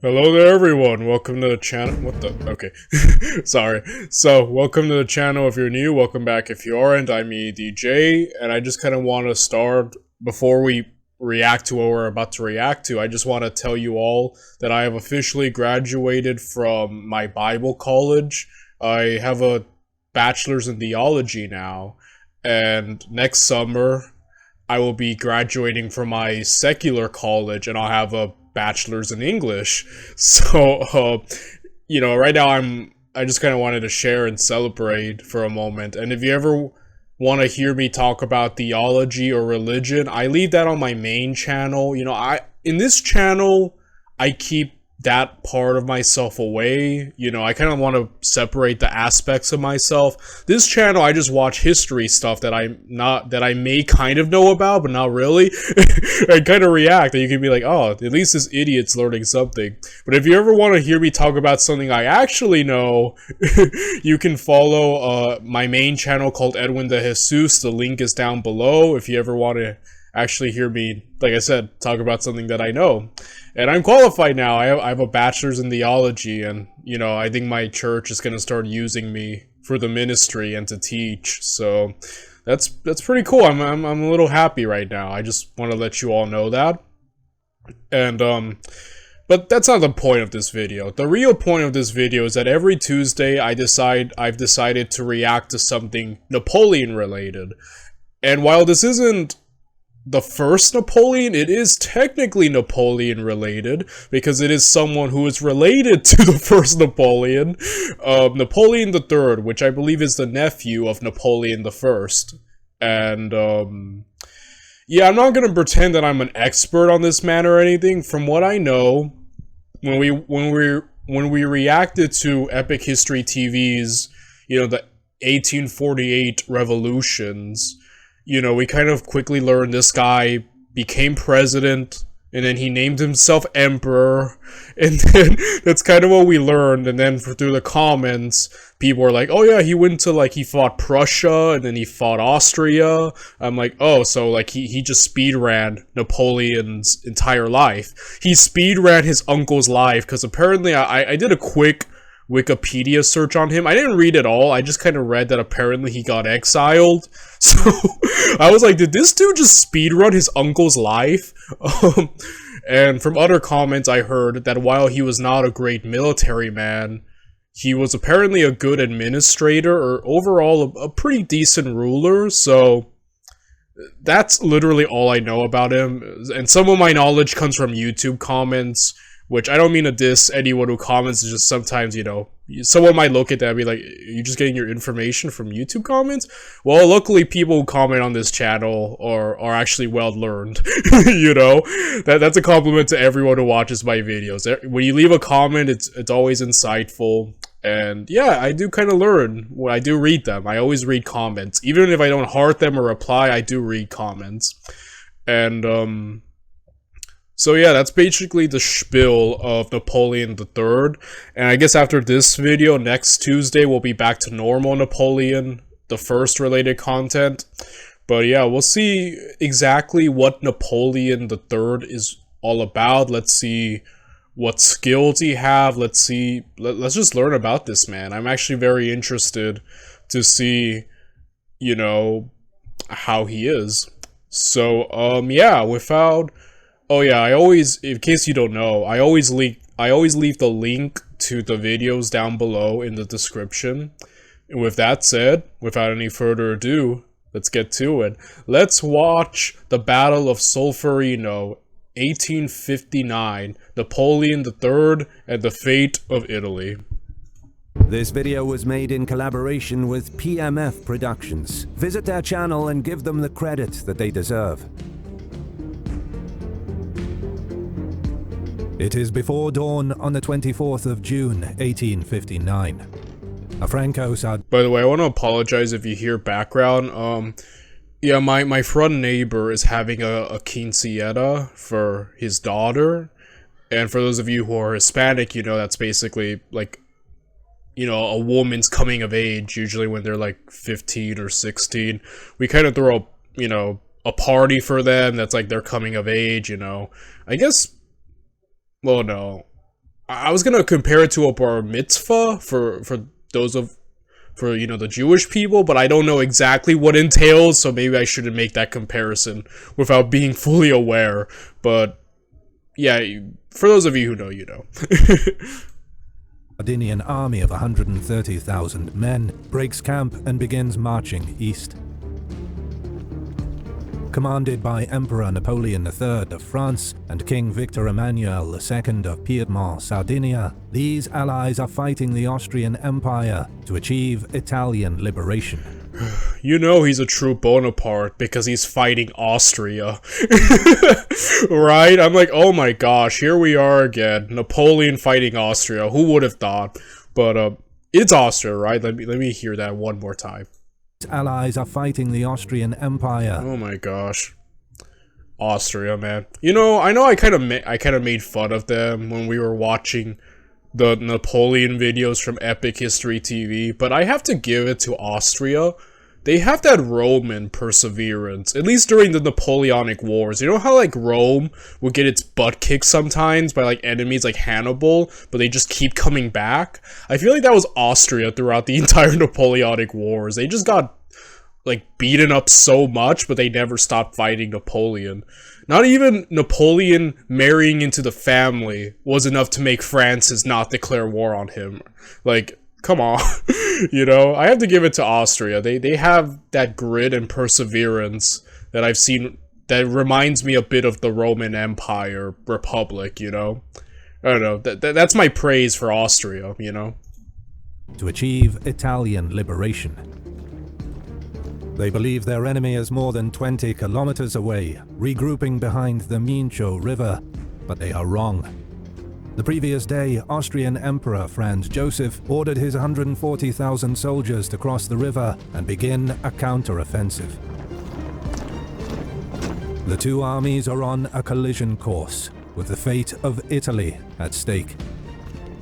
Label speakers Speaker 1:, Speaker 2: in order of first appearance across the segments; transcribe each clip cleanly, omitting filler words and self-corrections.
Speaker 1: Hello there everyone, welcome to the channel. What the? Okay. Sorry. So, welcome to the channel if you're new, welcome back if you aren't. I'm EDJ, and I just kind of want to start, before we react to what we're about to react to, I just want to tell you all that I have officially graduated from my Bible college. I have a bachelor's in theology now, and next summer I will be graduating from my secular college and I'll have a bachelor's in English. So, right now I just kind of wanted to share and celebrate for a moment. And if you ever want to hear me talk about theology or religion, I leave that on my main channel. In this channel, I keep that part of myself away. I kind of want to separate the aspects of myself. This channel, I just watch history stuff that I may kind of know about, but not really. I kind of react, and you can be like, oh, at least this idiot's learning something. But if you ever want to hear me talk about something I actually know, you can follow my main channel called Edwin de Jesus. The link is down below if you ever want to actually hear me, like I said, talk about something that I know. And I'm qualified now. I have a bachelor's in theology, and I think my church is gonna start using me for the ministry and to teach. So that's pretty cool. I'm a little happy right now. I just want to let you all know that. And but that's not the point of this video. The real point of this video is that every Tuesday I've decided to react to something Napoleon related. And while this isn't the first Napoleon, it is technically Napoleon related, because it is someone who is related to the first Napoleon, Napoleon III, which I believe is the nephew of Napoleon I. And, yeah, I'm not gonna pretend that I'm an expert on this man or anything. From what I know, when we reacted to Epic History TV's, the 1848 revolutions, we kind of quickly learned this guy became president, and then he named himself emperor, and then that's kind of what we learned. And then through the comments, people were like, oh yeah, he went to, he fought Prussia, and then he fought Austria. I'm like, oh, so, he just speed ran Napoleon's entire life. He speed ran his uncle's life, because apparently, I did a quick Wikipedia search on him. I didn't read it all, I just kind of read that apparently he got exiled. So, I was like, did this dude just speedrun his uncle's life? And from other comments I heard that while he was not a great military man, he was apparently a good administrator, or overall a pretty decent ruler. So that's literally all I know about him. And some of my knowledge comes from YouTube comments, which I don't mean to diss anyone who comments. It's just sometimes, someone might look at that and be like, you're just getting your information from YouTube comments? Well, luckily people who comment on this channel are actually well learned. That's a compliment to everyone who watches my videos. When you leave a comment, it's always insightful. And yeah, I do kind of learn when I do read them. I always read comments. Even if I don't heart them or reply, I do read comments. And, so yeah, that's basically the spiel of Napoleon III, and I guess after this video, next Tuesday, we'll be back to normal Napoleon I related content. But yeah, we'll see exactly what Napoleon III is all about. Let's see what skills he have. Let's just learn about this man. I'm actually very interested to see, how he is. So, yeah, oh yeah, in case you don't know, I always leave the link to the videos down below in the description. And with that said, without any further ado, let's get to it. Let's watch the Battle of Solferino, 1859, Napoleon III and the Fate of Italy.
Speaker 2: This video was made in collaboration with PMF Productions. Visit their channel and give them the credit that they deserve. It is before dawn on the 24th of June, 1859. A Franco-Sard.
Speaker 1: By the way, I want to apologize if you hear background. Yeah, my front neighbor is having a quinceañera for his daughter. And for those of you who are Hispanic, that's basically a woman's coming of age, usually when they're 15 or 16. We kind of throw a party for them that's their coming of age, I guess. Well, no. I was gonna compare it to a bar mitzvah for those of for the Jewish people, but I don't know exactly what entails, so maybe I shouldn't make that comparison without being fully aware. But yeah, for those of you who know, you know.
Speaker 2: Sardinian army of 130,000 men breaks camp and begins marching east. Commanded by Emperor Napoleon III of France and King Victor Emmanuel II of Piedmont, Sardinia, these allies are fighting the Austrian Empire to achieve Italian liberation.
Speaker 1: You know he's a true Bonaparte because he's fighting Austria. Right? I'm like, oh my gosh, here we are again. Napoleon fighting Austria. Who would have thought? But it's Austria, right? Let me hear that one more time.
Speaker 2: Allies are fighting the Austrian Empire.
Speaker 1: Oh my gosh. Austria, man. I know I kind of made fun of them when we were watching the Napoleon videos from Epic History TV, but I have to give it to Austria. They have that Roman perseverance, at least during the Napoleonic Wars. You know how, like, Rome would get its butt kicked sometimes by, like, enemies like Hannibal, but they just keep coming back? I feel like that was Austria throughout the entire Napoleonic Wars. They just got, like, beaten up so much, but they never stopped fighting Napoleon. Not even Napoleon marrying into the family was enough to make Francis not declare war on him. Like, come on. I have to give it to Austria. They have that grit and perseverance that I've seen that reminds me a bit of the Roman Empire Republic, I don't know. That's my praise for Austria,
Speaker 2: To achieve Italian liberation. They believe their enemy is more than 20 kilometers away, regrouping behind the Mincio River, but they are wrong. The previous day, Austrian Emperor Franz Joseph ordered his 140,000 soldiers to cross the river and begin a counter-offensive. The two armies are on a collision course, with the fate of Italy at stake.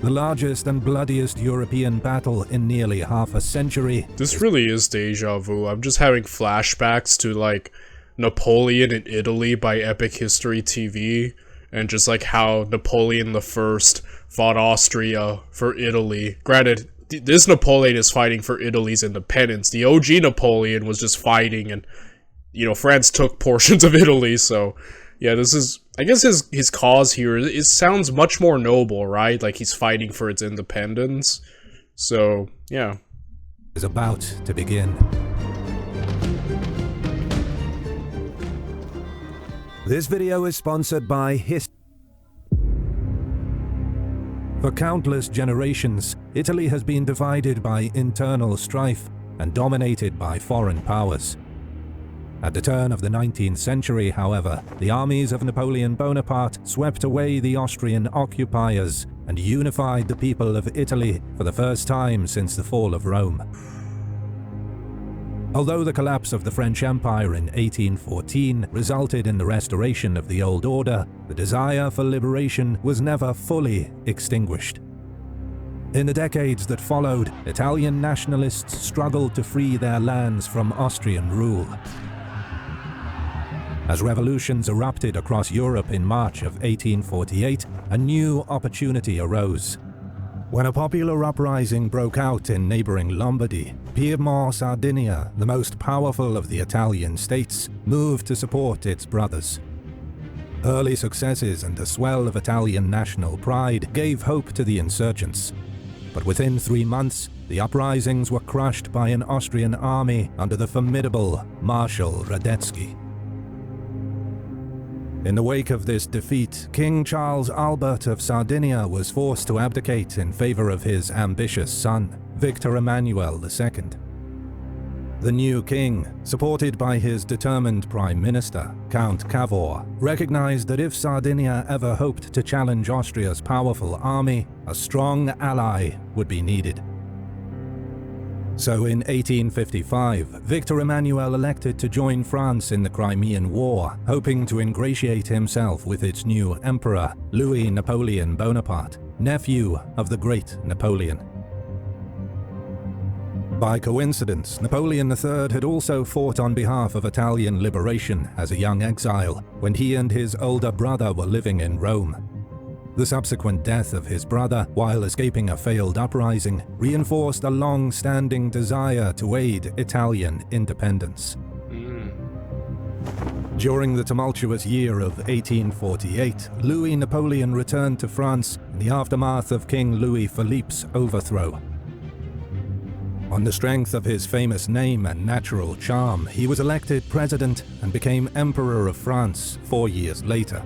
Speaker 2: The largest and bloodiest European battle in nearly half a century.
Speaker 1: This really is deja vu. I'm just having flashbacks to, like, Napoleon in Italy by Epic History TV, and just, like, how Napoleon I fought Austria for Italy. Granted, this Napoleon is fighting for Italy's independence. The OG Napoleon was just fighting, and, France took portions of Italy, so... yeah, this is, I guess his cause here, it sounds much more noble, right? Like he's fighting for its independence. So, yeah.
Speaker 2: Is about to begin. This video is sponsored by For countless generations, Italy has been divided by internal strife and dominated by foreign powers. At the turn of the 19th century, however, the armies of Napoleon Bonaparte swept away the Austrian occupiers and unified the people of Italy for the first time since the fall of Rome. Although the collapse of the French Empire in 1814 resulted in the restoration of the old order, the desire for liberation was never fully extinguished. In the decades that followed, Italian nationalists struggled to free their lands from Austrian rule. As revolutions erupted across Europe in March of 1848, a new opportunity arose. When a popular uprising broke out in neighboring Lombardy, Piedmont, Sardinia, the most powerful of the Italian states, moved to support its brothers. Early successes and a swell of Italian national pride gave hope to the insurgents. But within 3 months, the uprisings were crushed by an Austrian army under the formidable Marshal Radetzky. In the wake of this defeat, King Charles Albert of Sardinia was forced to abdicate in favor of his ambitious son, Victor Emmanuel II. The new king, supported by his determined prime minister, Count Cavour, recognized that if Sardinia ever hoped to challenge Austria's powerful army, a strong ally would be needed. So in 1855, Victor Emmanuel elected to join France in the Crimean War, hoping to ingratiate himself with its new emperor, Louis Napoleon Bonaparte, nephew of the great Napoleon. By coincidence, Napoleon III had also fought on behalf of Italian liberation as a young exile, when he and his older brother were living in Rome. The subsequent death of his brother while escaping a failed uprising reinforced a long-standing desire to aid Italian independence. During the tumultuous year of 1848, Louis Napoleon returned to France in the aftermath of King Louis Philippe's overthrow. On the strength of his famous name and natural charm, he was elected president and became Emperor of France 4 years later.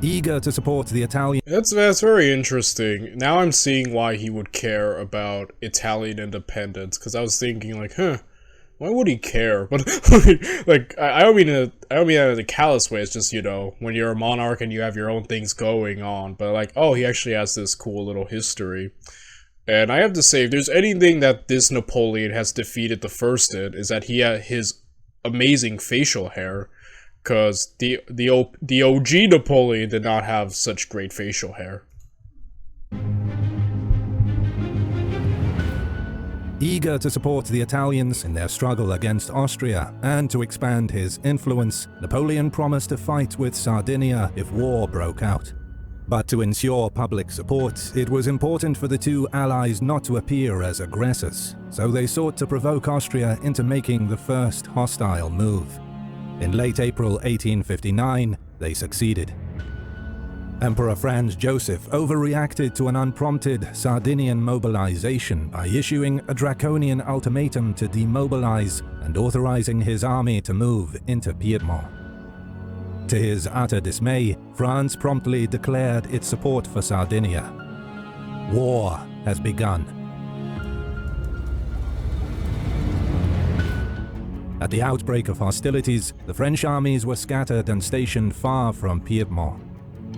Speaker 2: Eager to support the Italian...
Speaker 1: That's very interesting. Now I'm seeing why he would care about Italian independence, because I was thinking like, why would he care? But like, I don't mean that in a callous way. It's just, you know, when you're a monarch and you have your own things going on. But like, oh, he actually has this cool little history. And I have to say, if there's anything that this Napoleon has defeated the first in, is that he had his amazing facial hair. Because the OG Napoleon did not have such great facial hair.
Speaker 2: Eager to support the Italians in their struggle against Austria and to expand his influence, Napoleon promised to fight with Sardinia if war broke out. But to ensure public support, it was important for the two allies not to appear as aggressors, so they sought to provoke Austria into making the first hostile move. In late April 1859, they succeeded. Emperor Franz Joseph overreacted to an unprompted Sardinian mobilization by issuing a draconian ultimatum to demobilize and authorizing his army to move into Piedmont. To his utter dismay, France promptly declared its support for Sardinia. War has begun. At the outbreak of hostilities, the French armies were scattered and stationed far from Piedmont.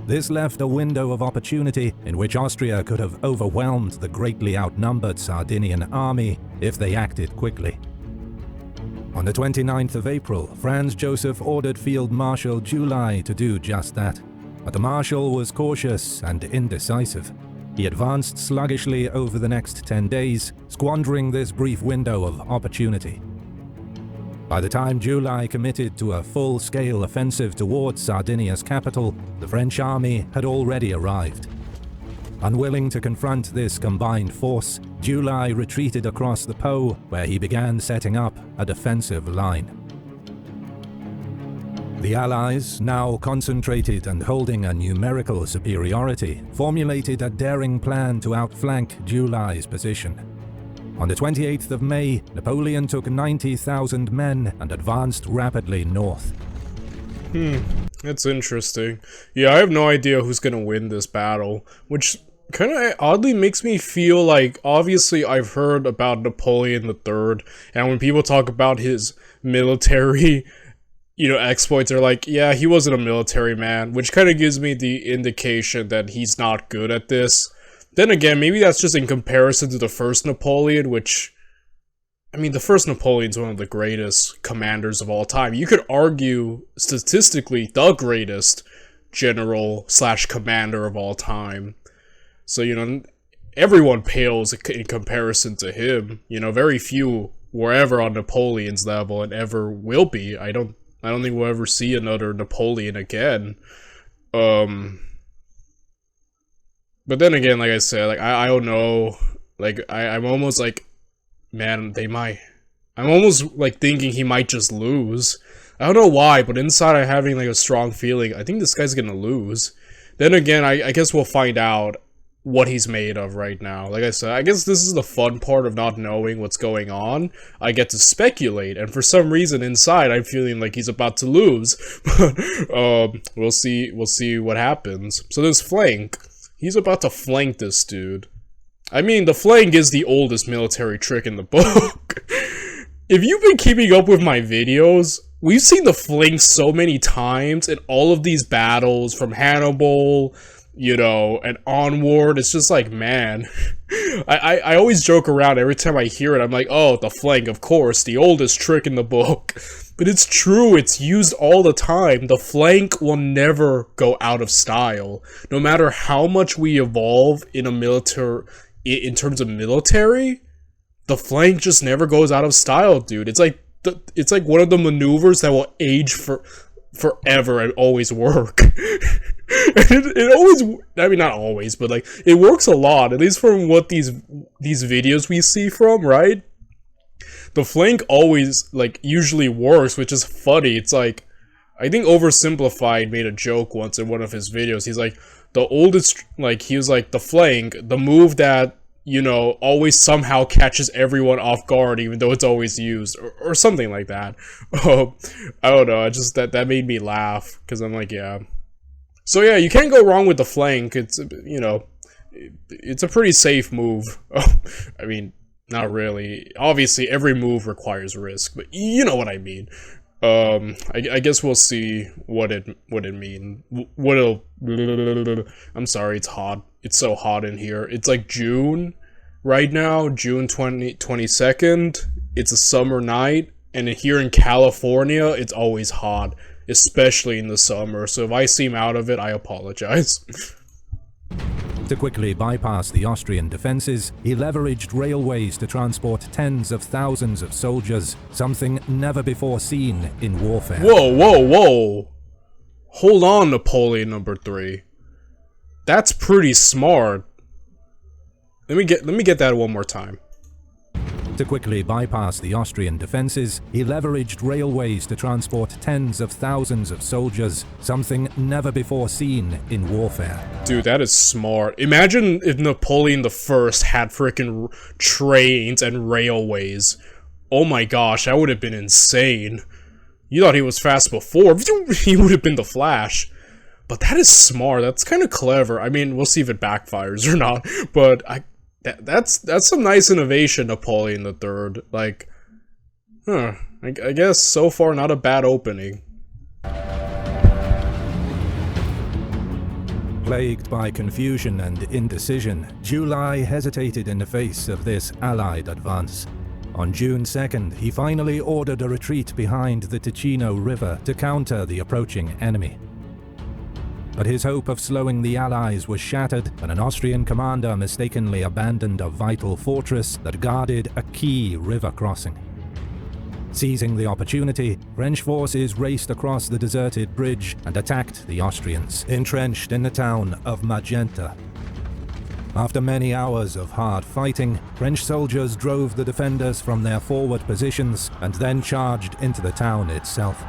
Speaker 2: This left a window of opportunity in which Austria could have overwhelmed the greatly outnumbered Sardinian army if they acted quickly. On the 29th of April, Franz Joseph ordered Field Marshal July to do just that. But the Marshal was cautious and indecisive. He advanced sluggishly over the next 10 days, squandering this brief window of opportunity. By the time July committed to a full-scale offensive towards Sardinia's capital, the French army had already arrived. Unwilling to confront this combined force, July retreated across the Po, where he began setting up a defensive line. The Allies, now concentrated and holding a numerical superiority, formulated a daring plan to outflank July's position. On the 28th of May, Napoleon took 90,000 men and advanced rapidly north.
Speaker 1: That's interesting. Yeah, I have no idea who's gonna win this battle, which kind of oddly makes me feel like, obviously I've heard about Napoleon III, and when people talk about his military, you know, exploits, they're like, yeah, he wasn't a military man, which kind of gives me the indication that he's not good at this. Then again, maybe that's just in comparison to the first Napoleon, which, I mean, the first Napoleon's one of the greatest commanders of all time. You could argue, statistically, the greatest general / commander of all time. So, you know, everyone pales in comparison to him. You know, very few were ever on Napoleon's level and ever will be. I don't think we'll ever see another Napoleon again. But then again, like I said, like, I don't know, like, I'm almost like, man, I'm almost, like, thinking he might just lose. I don't know why, but inside I'm having, like, a strong feeling, I think this guy's gonna lose. Then again, I guess we'll find out what he's made of right now. Like I said, I guess this is the fun part of not knowing what's going on. I get to speculate, and for some reason inside, I'm feeling like he's about to lose. But, we'll see what happens. So this flank. He's about to flank this dude. I mean, the flank is the oldest military trick in the book. If you've been keeping up with my videos, we've seen the flank so many times in all of these battles, from Hannibal, you know, and onward. It's just like, man. I always joke around every time I hear it. I'm like, oh, the flank, of course, the oldest trick in the book. But it's true, it's used all the time. The flank will never go out of style. No matter how much we evolve in terms of military, the flank just never goes out of style, dude. It's like one of the maneuvers that will age for forever and always work. It always, I mean, not always, but like it works a lot, at least from what these videos we see from, right? The flank always, like, usually works, which is funny. It's like, I think Oversimplified made a joke once in one of his videos. He's like, the oldest, like, he was like, the flank, the move that, you know, always somehow catches everyone off guard, even though it's always used, or something like that. I don't know, just, that made me laugh, because I'm like, yeah. So yeah, you can't go wrong with the flank. It's, you know, it's a pretty safe move. I mean, not really. Obviously, every move requires risk, but you know what I mean. I guess we'll see what it mean. What it'll. I'm sorry, it's hot. It's so hot in here. It's like June right now, June 22nd. It's a summer night, and here in California, it's always hot, especially in the summer. So if I seem out of it, I apologize.
Speaker 2: To quickly bypass the Austrian defenses, he leveraged railways to transport tens of thousands of soldiers, something never before seen in warfare.
Speaker 1: Whoa, whoa, whoa! Hold on, Napoleon III. That's pretty smart. Let me get that one more time.
Speaker 2: To quickly bypass the Austrian defenses, he leveraged railways to transport tens of thousands of soldiers, something never before seen in warfare.
Speaker 1: Dude, that is smart. Imagine if Napoleon I had frickin' trains and railways. Oh my gosh, that would have been insane. You thought he was fast before. He would have been the Flash. But that is smart. That's kind of clever. I mean, we'll see if it backfires or not. But that's some nice innovation, Napoleon III. Like, I guess so far not a bad opening.
Speaker 2: Plagued by confusion and indecision, July hesitated in the face of this Allied advance. On June 2nd, he finally ordered a retreat behind the Ticino River to counter the approaching enemy. But his hope of slowing the Allies was shattered when an Austrian commander mistakenly abandoned a vital fortress that guarded a key river crossing. Seizing the opportunity, French forces raced across the deserted bridge and attacked the Austrians, entrenched in the town of Magenta. After many hours of hard fighting, French soldiers drove the defenders from their forward positions and then charged into the town itself.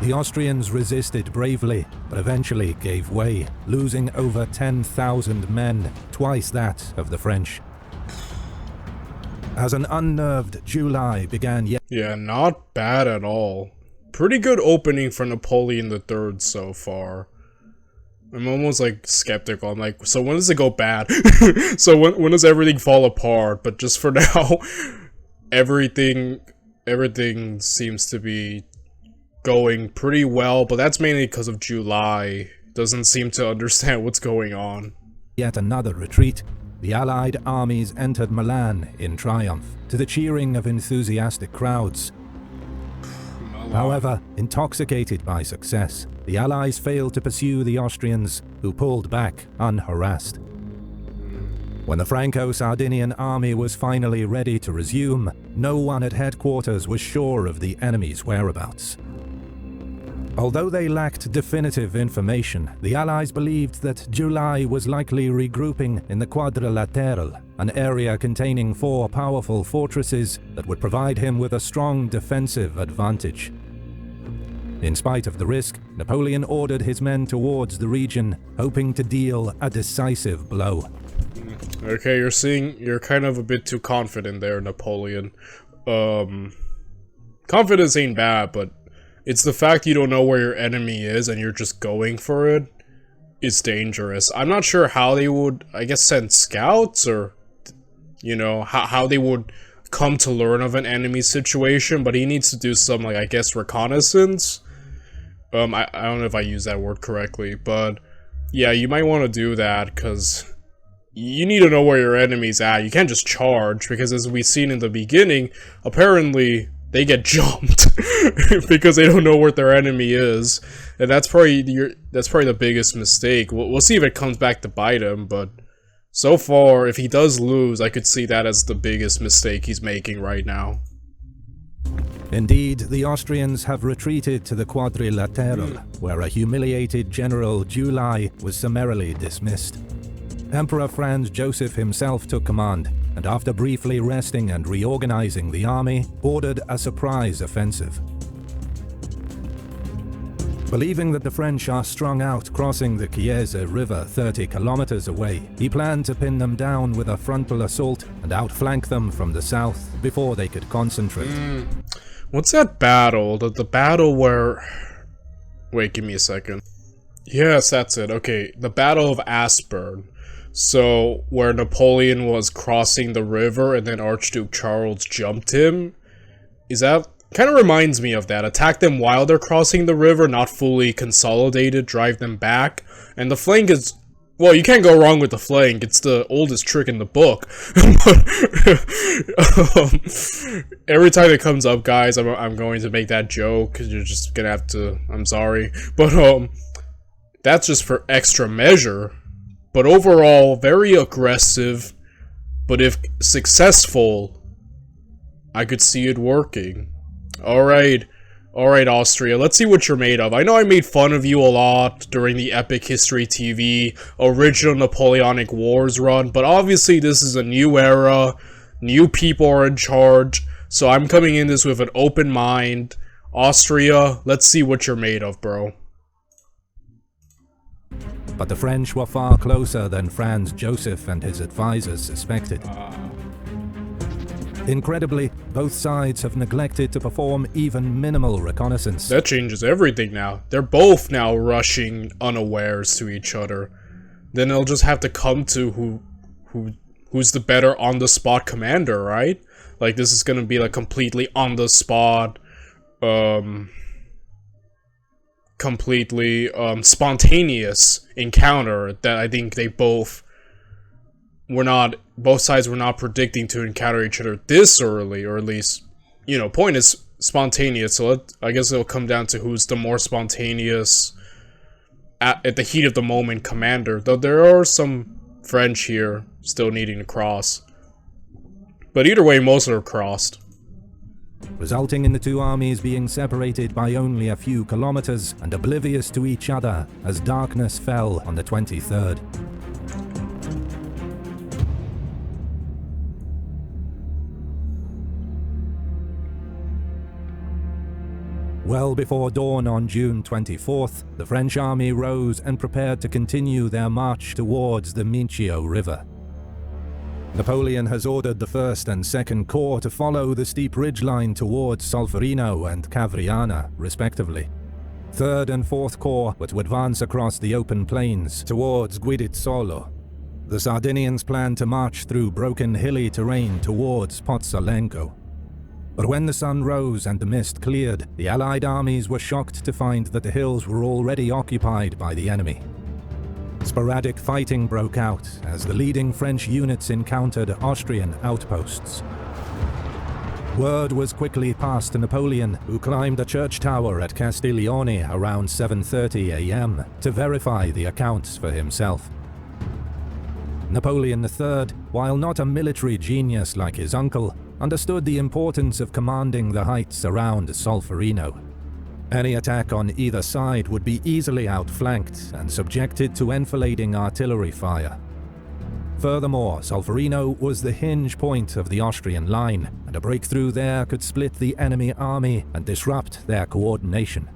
Speaker 2: The Austrians resisted bravely, but eventually gave way, losing over 10,000 men, twice that of the French. As an unnerved July began yet.
Speaker 1: Yeah, not bad at all. Pretty good opening for Napoleon III so far. I'm almost like skeptical. I'm like, so when does it go bad? So when does everything fall apart? But just for now, everything seems to be going pretty well, but that's mainly because of July. Doesn't seem to understand what's going on.
Speaker 2: Yet another retreat. The Allied armies entered Milan in triumph, to the cheering of enthusiastic crowds. However, intoxicated by success, the Allies failed to pursue the Austrians, who pulled back unharassed. When the Franco-Sardinian army was finally ready to resume, no one at headquarters was sure of the enemy's whereabouts. Although they lacked definitive information, the Allies believed that July was likely regrouping in the Quadrilateral, an area containing 4 powerful fortresses that would provide him with a strong defensive advantage. In spite of the risk, Napoleon ordered his men towards the region, hoping to deal a decisive blow.
Speaker 1: Okay, you're kind of a bit too confident there, Napoleon. Confidence ain't bad, but it's the fact you don't know where your enemy is and you're just going for it. It's dangerous. I'm not sure how they would, I guess, send scouts, or, you know, how they would come to learn of an enemy situation, but he needs to do some, like, I guess, reconnaissance. I don't know if I used that word correctly, but yeah, you might want to do that, because you need to know where your enemy's at. You can't just charge, because as we've seen in the beginning, apparently they get jumped because they don't know where their enemy is, and that's probably the biggest mistake. We'll see if it comes back to bite him, but so far, if he does lose, I could see that as the biggest mistake he's making right now.
Speaker 2: Indeed, the Austrians have retreated to the Quadrilateral, where a humiliated General July was summarily dismissed. Emperor Franz Joseph himself took command, and after briefly resting and reorganizing the army, ordered a surprise offensive. Believing that the French are strung out crossing the Chiese River 30 kilometers away, he planned to pin them down with a frontal assault and outflank them from the south before they could concentrate.
Speaker 1: What's that battle? The battle where... Wait, give me a second. Yes, that's it. Okay, the Battle of Aspern. So, where Napoleon was crossing the river and then Archduke Charles jumped him? Is that... Kind of reminds me of that. Attack them while they're crossing the river, not fully consolidated, drive them back. And the flank is... Well, you can't go wrong with the flank. It's the oldest trick in the book. Every time it comes up, guys, I'm going to make that joke, because you're just gonna have to... I'm sorry. But, that's just for extra measure. But overall, very aggressive. But if successful, I could see it working. Alright, Austria, let's see what you're made of. I know I made fun of you a lot during the Epic History TV original Napoleonic Wars run, but obviously this is a new era, new people are in charge, so I'm coming in this with an open mind. Austria, let's see what you're made of, bro.
Speaker 2: But the French were far closer than Franz Joseph and his advisors suspected. Incredibly, both sides have neglected to perform even minimal reconnaissance.
Speaker 1: That changes everything now. They're both now rushing unawares to each other. Then they'll just have to come to who's the better on-the-spot commander, right? Like, this is gonna be like completely on-the-spot, completely spontaneous encounter that I think they both sides were not predicting to encounter each other this early, or at least, you know, point is spontaneous, so I guess it'll come down to who's the more spontaneous at the heat of the moment commander, though there are some French here still needing to cross. But either way, most are crossed.
Speaker 2: Resulting in the two armies being separated by only a few kilometers and oblivious to each other as darkness fell on the 23rd. Well before dawn on June 24th, the French army rose and prepared to continue their march towards the Mincio River. Napoleon has ordered the 1st and 2nd Corps to follow the steep ridgeline towards Solferino and Cavriana, respectively. 3rd and 4th Corps were to advance across the open plains towards Guidizzolo. The Sardinians planned to march through broken hilly terrain towards Pozzolengo. But when the sun rose and the mist cleared, the Allied armies were shocked to find that the hills were already occupied by the enemy. Sporadic fighting broke out as the leading French units encountered Austrian outposts. Word was quickly passed to Napoleon, who climbed a church tower at Castiglione around 7:30 a.m. to verify the accounts for himself. Napoleon III, while not a military genius like his uncle, understood the importance of commanding the heights around Solferino. Any attack on either side would be easily outflanked and subjected to enfilading artillery fire. Furthermore, Solferino was the hinge point of the Austrian line, and a breakthrough there could split the enemy army and disrupt their coordination.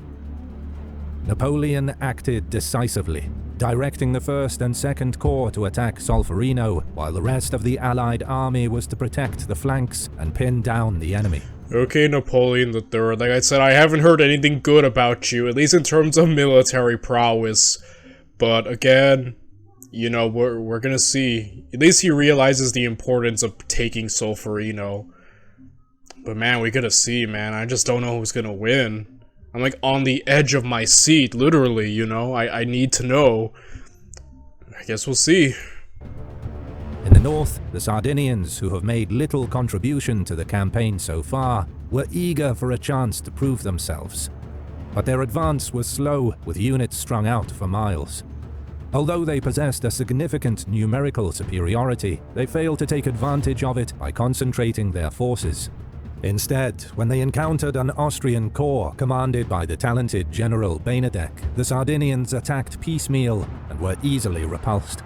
Speaker 2: Napoleon acted decisively, directing the 1st and 2nd Corps to attack Solferino, while the rest of the Allied army was to protect the flanks and pin down the enemy.
Speaker 1: Okay, Napoleon III, like I said, I haven't heard anything good about you, at least in terms of military prowess. But again, you know, we're gonna see. At least he realizes the importance of taking Solferino. But man, we gotta see, man. I just don't know who's gonna win. I'm like on the edge of my seat, literally, you know? I need to know. I guess we'll see.
Speaker 2: In the north, the Sardinians, who have made little contribution to the campaign so far, were eager for a chance to prove themselves. But their advance was slow, with units strung out for miles. Although they possessed a significant numerical superiority, they failed to take advantage of it by concentrating their forces. Instead, when they encountered an Austrian corps commanded by the talented General Benedek, the Sardinians attacked piecemeal and were easily repulsed.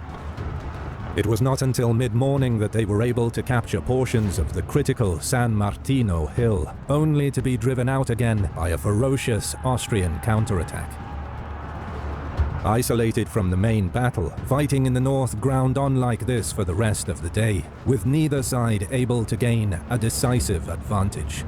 Speaker 2: It was not until mid-morning that they were able to capture portions of the critical San Martino hill, only to be driven out again by a ferocious Austrian counterattack. Isolated from the main battle, fighting in the north ground on like this for the rest of the day, with neither side able to gain a decisive advantage.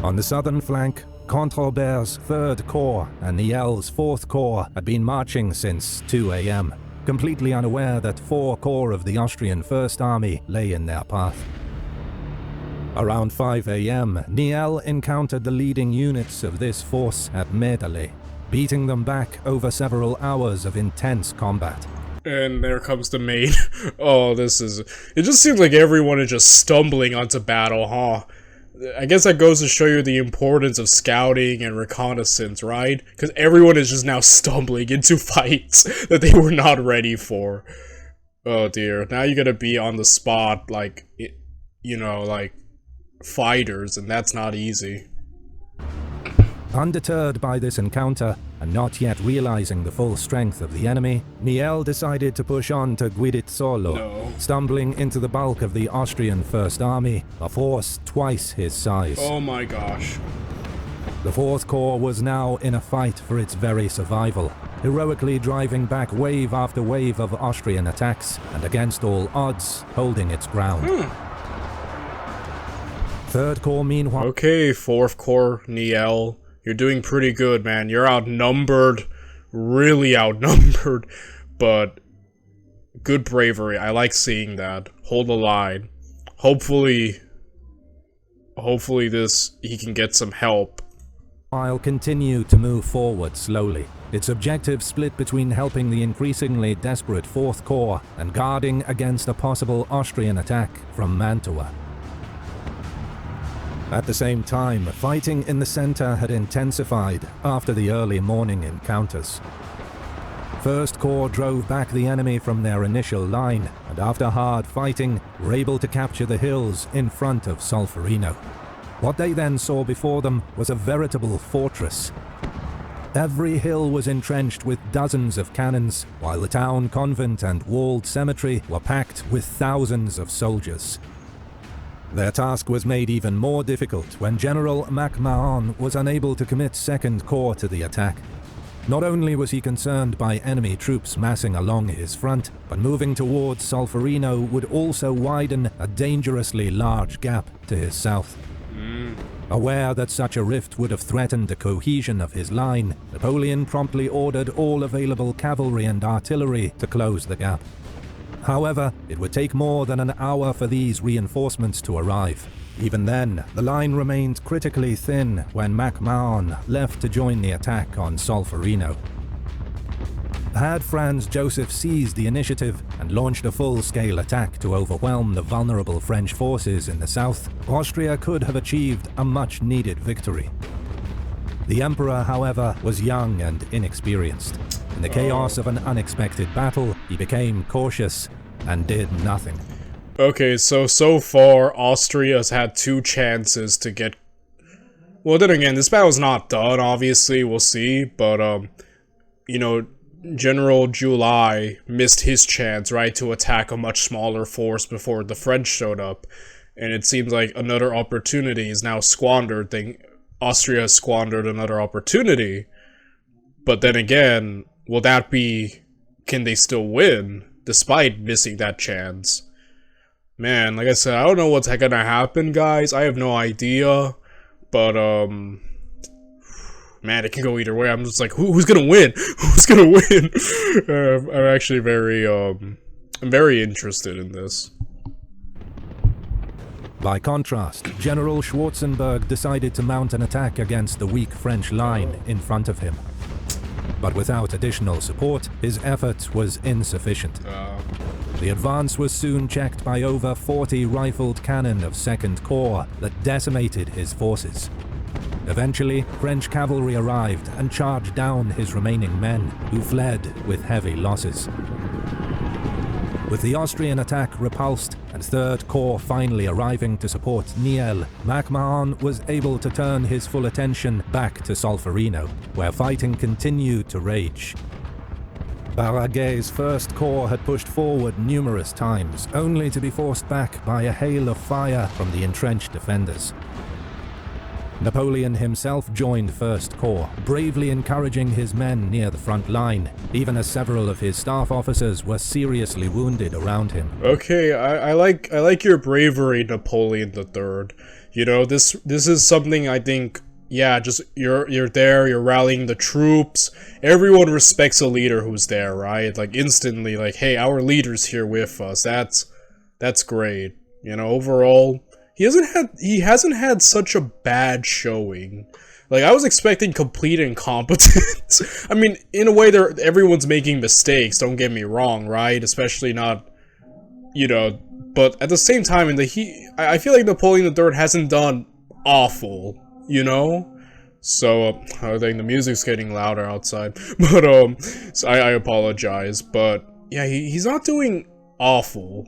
Speaker 2: On the southern flank, Comte Robert's 3rd Corps and Niel's 4th Corps had been marching since 2 a.m., completely unaware that 4 corps of the Austrian First Army lay in their path. Around 5 a.m., Niel encountered the leading units of this force at Medale, beating them back over several hours of intense combat.
Speaker 1: And there comes the main. Oh, this is... It just seems like everyone is just stumbling onto battle, huh? I guess that goes to show you the importance of scouting and reconnaissance, right? Because everyone is just now stumbling into fights that they were not ready for. Oh dear, now you gotta be on the spot, like, you know, like, fighters, and that's not easy.
Speaker 2: Undeterred by this encounter, and not yet realizing the full strength of the enemy, Niel decided to push on to Guidizzolo, stumbling into the bulk of the Austrian First Army, a force twice his size.
Speaker 1: Oh my gosh.
Speaker 2: The 4th Corps was now in a fight for its very survival, heroically driving back wave after wave of Austrian attacks, and against all odds, holding its ground. 3rd Corps, meanwhile...
Speaker 1: Okay, 4th Corps, Niel. You're doing pretty good, man. You're outnumbered, really outnumbered, but good bravery. I like seeing that. Hold the line. Hopefully he can get some help.
Speaker 2: While continue to move forward slowly, its objective split between helping the increasingly desperate 4th Corps and guarding against a possible Austrian attack from Mantua. At the same time, fighting in the center had intensified after the early morning encounters. 1st Corps drove back the enemy from their initial line, and after hard fighting, were able to capture the hills in front of Solferino. What they then saw before them was a veritable fortress. Every hill was entrenched with dozens of cannons, while the town, convent, and walled cemetery were packed with thousands of soldiers. Their task was made even more difficult when General MacMahon was unable to commit 2nd Corps to the attack. Not only was he concerned by enemy troops massing along his front, but moving towards Solferino would also widen a dangerously large gap to his south. Aware that such a rift would have threatened the cohesion of his line, Napoleon promptly ordered all available cavalry and artillery to close the gap. However, it would take more than an hour for these reinforcements to arrive. Even then, the line remained critically thin when MacMahon left to join the attack on Solferino. Had Franz Joseph seized the initiative and launched a full-scale attack to overwhelm the vulnerable French forces in the south, Austria could have achieved a much-needed victory. The Emperor, however, was young and inexperienced. In the chaos of an unexpected battle, he became cautious and did nothing.
Speaker 1: Okay, so far, Austria has had 2 chances to get... Well, then again, this battle's not done, obviously, we'll see, but, you know, General July missed his chance, right, to attack a much smaller force before the French showed up, and it seems like another opportunity is now squandered. Austria has squandered another opportunity, but then again, will that be... Can they still win, despite missing that chance? Man, like I said, I don't know what's gonna happen, guys. I have no idea, but, man, it can go either way. I'm just like, who's gonna win? Who's gonna win? I'm actually I'm very interested in this.
Speaker 2: By contrast, General Schwarzenberg decided to mount an attack against the weak French line in front of him. But without additional support, his effort was insufficient. The advance was soon checked by over 40 rifled cannon of 2nd Corps that decimated his forces. Eventually, French cavalry arrived and charged down his remaining men, who fled with heavy losses. With the Austrian attack repulsed and 3rd Corps finally arriving to support Niel, MacMahon was able to turn his full attention back to Solferino, where fighting continued to rage. Baraguet's 1st Corps had pushed forward numerous times, only to be forced back by a hail of fire from the entrenched defenders. Napoleon himself joined 1st Corps, bravely encouraging his men near the front line, even as several of his staff officers were seriously wounded around him.
Speaker 1: Okay, I like your bravery, Napoleon III. You know, this is something I think, yeah, just you're there, you're rallying the troops. Everyone respects a leader who's there, right? Like instantly, like, hey, our leader's here with us. That's great. You know, overall, he hasn't had such a bad showing. Like, I was expecting complete incompetence. I mean, in a way, everyone's making mistakes, don't get me wrong, right? Especially not, you know, but at the same time, I feel like Napoleon III hasn't done awful, you know? So, I think the music's getting louder outside, but, so I apologize, but, yeah, he's not doing awful.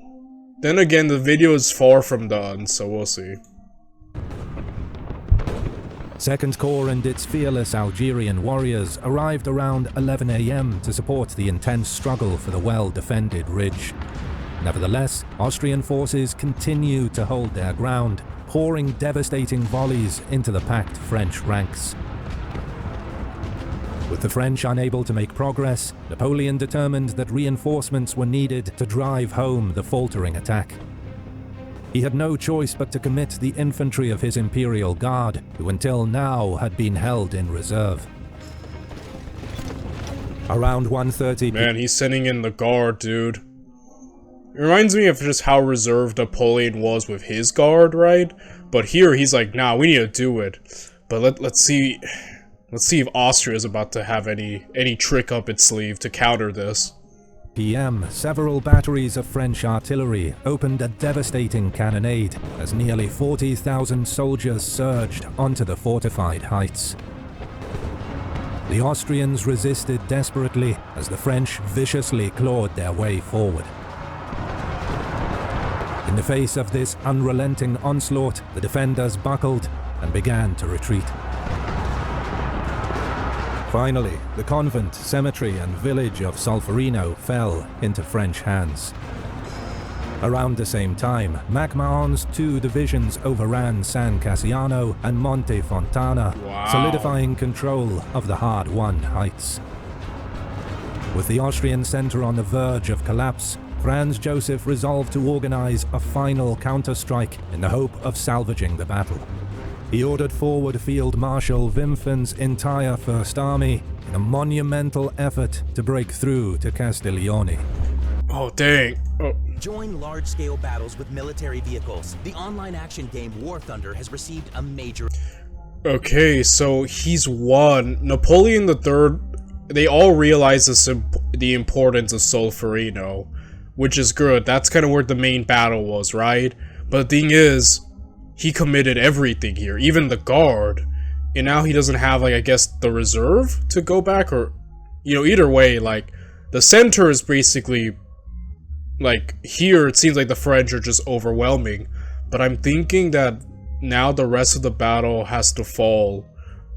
Speaker 1: Then again, the video is far from done, so we'll see.
Speaker 2: 2nd Corps and its fearless Algerian warriors arrived around 11 AM to support the intense struggle for the well-defended ridge. Nevertheless, Austrian forces continued to hold their ground, pouring devastating volleys into the packed French ranks. With the French unable to make progress, Napoleon determined that reinforcements were needed to drive home the faltering attack. He had no choice but to commit the infantry of his Imperial Guard, who until now had been held in reserve. Around 1:30
Speaker 1: Man, he's sending in the Guard, dude. It reminds me of just how reserved Napoleon was with his Guard, right? But here he's like, nah, we need to do it. But let's see if Austria is about to have any trick up its sleeve to counter this.
Speaker 2: PM, several batteries of French artillery opened a devastating cannonade as nearly 40,000 soldiers surged onto the fortified heights. The Austrians resisted desperately as the French viciously clawed their way forward. In the face of this unrelenting onslaught, the defenders buckled and began to retreat. Finally, the convent, cemetery and village of Solferino fell into French hands. Around the same time, MacMahon's 2 divisions overran San Cassiano and Monte Fontana, solidifying control of the hard-won heights. With the Austrian centre on the verge of collapse, Franz Joseph resolved to organize a final counterstrike in the hope of salvaging the battle. He ordered forward Field Marshal Wimpfen's entire First Army in a monumental effort to break through to Castiglione.
Speaker 1: Oh, dang. Oh.
Speaker 3: Join large-scale battles with military vehicles. The online action game War Thunder has received a major...
Speaker 1: Okay, so he's won. Napoleon III, they all realize the importance of Solferino, which is good. That's kind of where the main battle was, right? But the thing is, he committed everything here, even the Guard, and now he doesn't have, like, I guess, the reserve to go back, or, you know, either way, like, the center is basically, like, here it seems like the French are just overwhelming, but I'm thinking that now the rest of the battle has to fall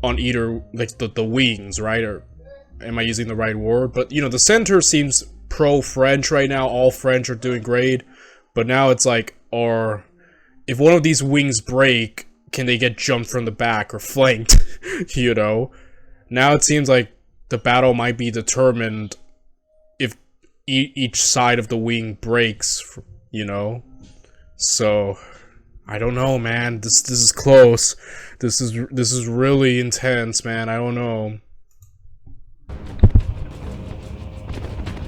Speaker 1: on either, like, the wings, right, or, am I using the right word? But, you know, the center seems pro-French right now, all French are doing great, but now it's like, if one of these wings break, can they get jumped from the back or flanked, you know? Now it seems like the battle might be determined if each side of the wing breaks, you know? So, I don't know, man. This is close. This is really intense, man. I don't know.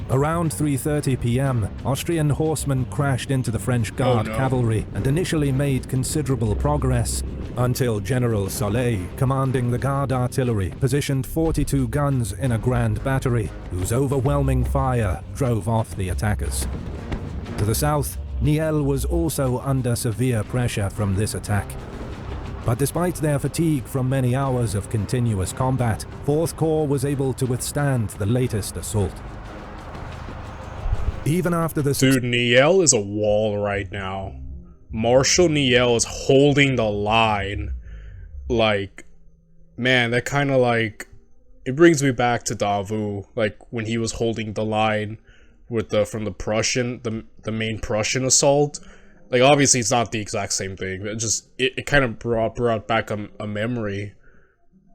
Speaker 2: Around 3:30 PM, Austrian horsemen crashed into the French Guard cavalry and initially made considerable progress, until General Soleil, commanding the Guard artillery, positioned 42 guns in a grand battery, whose overwhelming fire drove off the attackers. To the south, Niel was also under severe pressure from this attack. But despite their fatigue from many hours of continuous combat, 4th Corps was able to withstand the latest assault. Even after the
Speaker 1: Dude, Niel is a wall right now. Marshal Niel is holding the line. Like, man, that kind of like... It brings me back to Davout, like, when he was holding the line with from the Prussian, the main Prussian assault. Like, obviously it's not the exact same thing, but it kind of brought back a memory.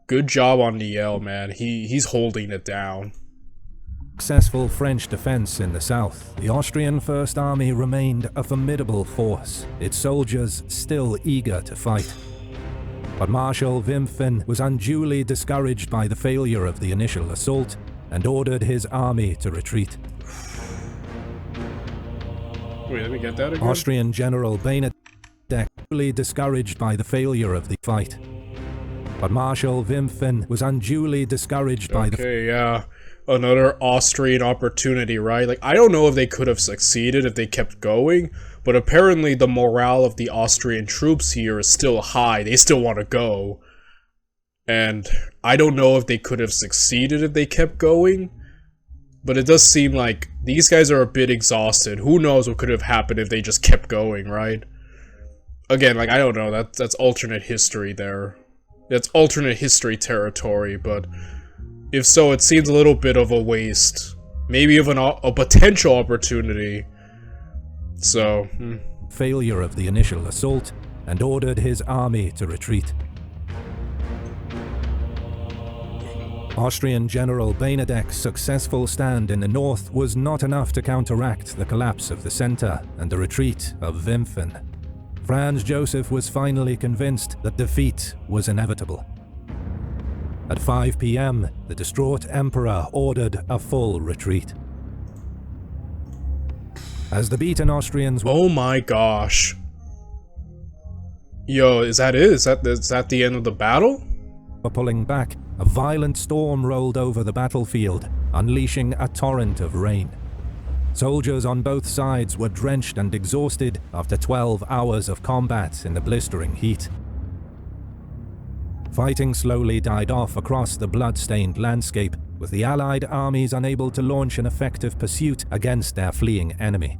Speaker 1: Good job on Niel, man. He's holding it down.
Speaker 2: successful French defense in the south, the Austrian First Army remained a formidable force, its soldiers still eager to fight. But Marshal Wimpfen was unduly discouraged by the failure of the initial assault and ordered his army to retreat.
Speaker 1: Wait, let me get that again.
Speaker 2: Austrian General Benedek was unduly discouraged by the failure of the fight. But Marshal Wimpfen was unduly discouraged by the...
Speaker 1: Okay, yeah. Another Austrian opportunity, right? Like, I don't know if they could have succeeded if they kept going, but apparently the morale of the Austrian troops here is still high. They still want to go. And I don't know if they could have succeeded if they kept going, but it does seem like these guys are a bit exhausted. Who knows what could have happened if they just kept going, right? Again, like, I don't know. That's alternate history there. That's alternate history territory, but if so, it seems a little bit of a waste. Maybe of a potential opportunity. So,
Speaker 2: failure of the initial assault and ordered his army to retreat. Austrian General Benedek's successful stand in the north was not enough to counteract the collapse of the center and the retreat of Wimpfen. Franz Joseph was finally convinced that defeat was inevitable. At 5 p.m., the distraught emperor ordered a full retreat. As the beaten Austrians were...
Speaker 1: Oh my gosh. Yo, is that it? Is that the end of the battle?
Speaker 2: Pulling back, a violent storm rolled over the battlefield, unleashing a torrent of rain. Soldiers on both sides were drenched and exhausted after 12 hours of combat in the blistering heat. Fighting slowly died off across the blood-stained landscape, with the Allied armies unable to launch an effective pursuit against their fleeing enemy.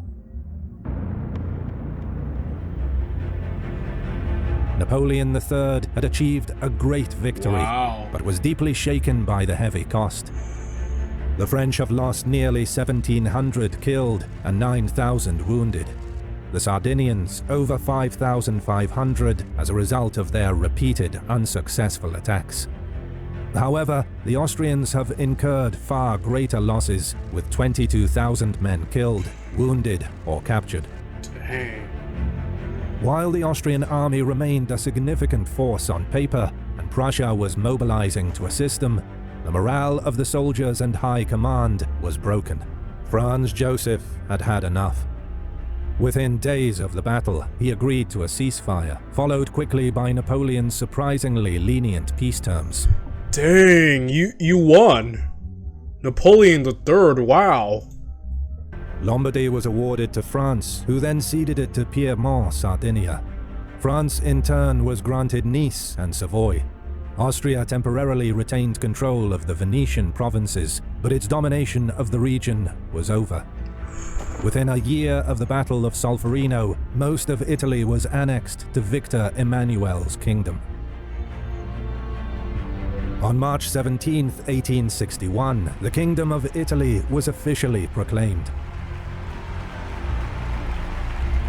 Speaker 2: Napoleon III had achieved a great victory, but was deeply shaken by the heavy cost. The French have lost nearly 1,700 killed and 9,000 wounded. The Sardinians over 5,500 as a result of their repeated unsuccessful attacks. However, the Austrians have incurred far greater losses, with 22,000 men killed, wounded, or captured.
Speaker 1: Dang.
Speaker 2: While the Austrian army remained a significant force on paper, and Prussia was mobilizing to assist them, the morale of the soldiers and high command was broken. Franz Joseph had had enough. Within days of the battle, he agreed to a ceasefire, followed quickly by Napoleon's surprisingly lenient peace terms.
Speaker 1: Dang, you won! Napoleon III, wow!
Speaker 2: Lombardy was awarded to France, who then ceded it to Piedmont, Sardinia. France, in turn, was granted Nice and Savoy. Austria temporarily retained control of the Venetian provinces, but its domination of the region was over. Within a year of the Battle of Solferino, most of Italy was annexed to Victor Emmanuel's kingdom. On March 17, 1861, the Kingdom of Italy was officially proclaimed.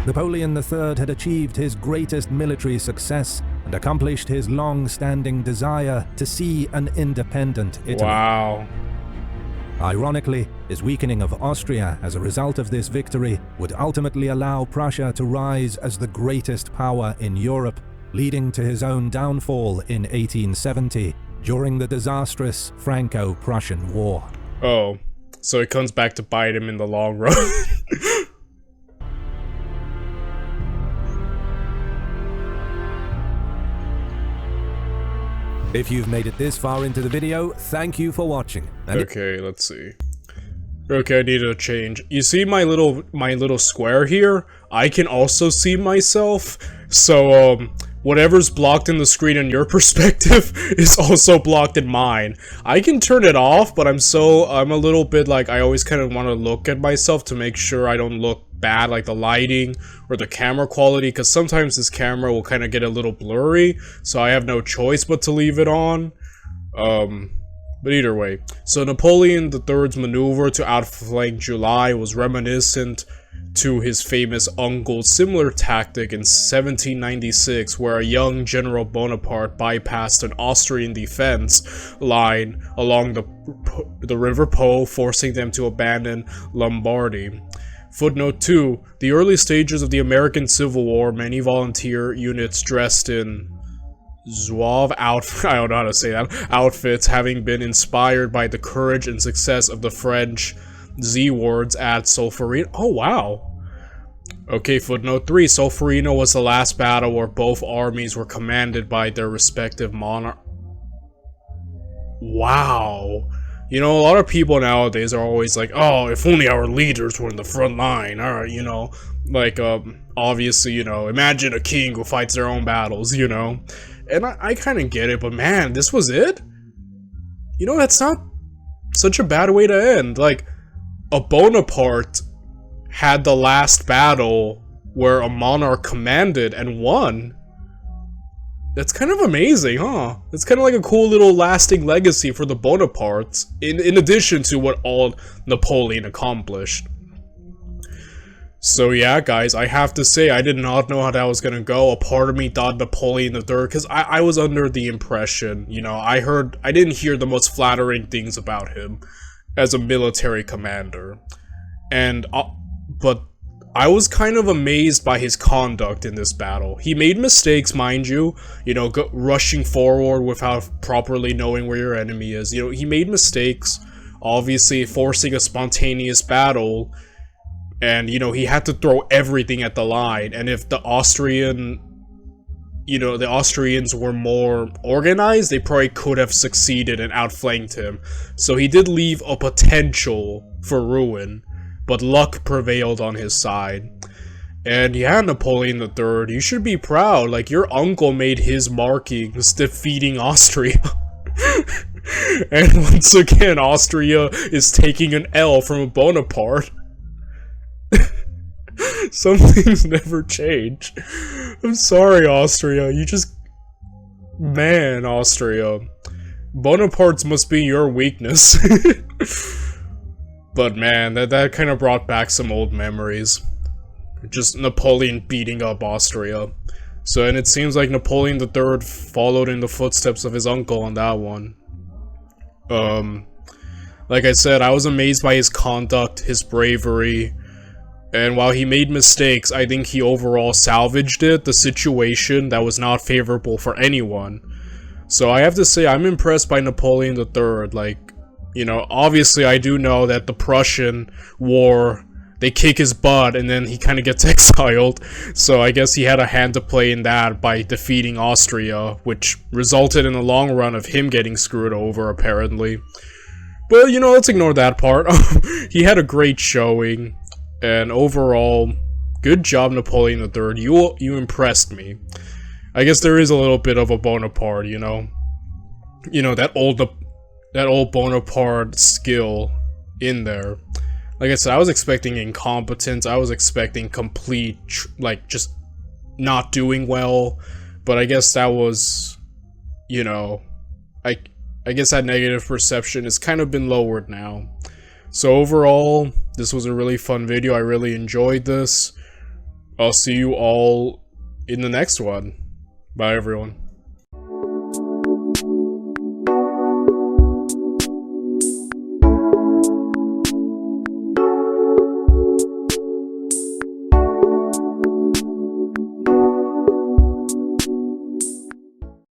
Speaker 2: Napoleon III had achieved his greatest military success and accomplished his long-standing desire to see an independent Italy.
Speaker 1: Wow.
Speaker 2: Ironically, his weakening of Austria as a result of this victory would ultimately allow Prussia to rise as the greatest power in Europe, leading to his own downfall in 1870 during the disastrous Franco-Prussian War.
Speaker 1: Oh, so it comes back to bite him in the long run.
Speaker 2: If you've made it this far into the video, thank you for watching.
Speaker 1: Okay, let's see. Okay, I need to change. You see my little square here? I can also see myself. So, whatever's blocked in the screen in your perspective is also blocked in mine. I can turn it off, but I'm a little bit like, I always kind of want to look at myself to make sure I don't look bad, like the lighting or the camera quality, because sometimes this camera will kind of get a little blurry, so I have no choice but to leave it on. But either way, so Napoleon III's maneuver to outflank July was reminiscent to his famous uncle's similar tactic in 1796, where a young General Bonaparte bypassed an Austrian defense line along the River Po, forcing them to abandon Lombardy. Footnote 2. The early stages of the American Civil War, many volunteer units dressed in zouave I don't know how to say that, outfits, having been inspired by the courage and success of the French Z-wards at Solferino. Oh, wow. Okay, footnote 3. Solferino was the last battle where both armies were commanded by their respective monarch. Wow. You know, a lot of people nowadays are always like, oh, if only our leaders were in the front line, alright, you know. Like, obviously, you know, imagine a king who fights their own battles, you know. And I kind of get it, but man, this was it? You know, that's not such a bad way to end. Like, a Bonaparte had the last battle where a monarch commanded and won. That's kind of amazing, huh? It's kind of like a cool little lasting legacy for the Bonapartes, in addition to what all Napoleon accomplished. So yeah, guys, I have to say, I did not know how that was gonna go. A part of me thought Napoleon III, because I was under the impression, you know, I didn't hear the most flattering things about him as a military commander. And, but I was kind of amazed by his conduct in this battle. He made mistakes, mind you, rushing forward without properly knowing where your enemy is. You know, he made mistakes, obviously forcing a spontaneous battle. And, you know, he had to throw everything at the line, and if the Austrians were more organized, they probably could have succeeded and outflanked him. So he did leave a potential for ruin, but luck prevailed on his side. And yeah, Napoleon III, you should be proud, like, your uncle made his markings defeating Austria. And once again, Austria is taking an L from a Bonaparte. Some things never change. I'm sorry, Austria. You just... Man, Austria. Bonapartes must be your weakness. But man, that kind of brought back some old memories. Just Napoleon beating up Austria. So, and it seems like Napoleon III followed in the footsteps of his uncle on that one. Like I said, I was amazed by his conduct, his bravery. And while he made mistakes, I think he overall salvaged the situation that was not favorable for anyone. So I have to say, I'm impressed by Napoleon III. Like, you know, obviously I do know that the Prussian War, they kick his butt and then he kind of gets exiled. So I guess he had a hand to play in that by defeating Austria, which resulted in the long run of him getting screwed over, apparently. But, you know, let's ignore that part. He had a great showing. And overall, good job, Napoleon III. You impressed me. I guess there is a little bit of a Bonaparte, you know. You know, that old Bonaparte skill in there. Like I said, I was expecting incompetence. I was expecting complete, like, just not doing well. But I guess that was, you know, I guess that negative perception has kind of been lowered now. So overall, this was a really fun video. I really enjoyed this. I'll see you all in the next one. Bye, everyone.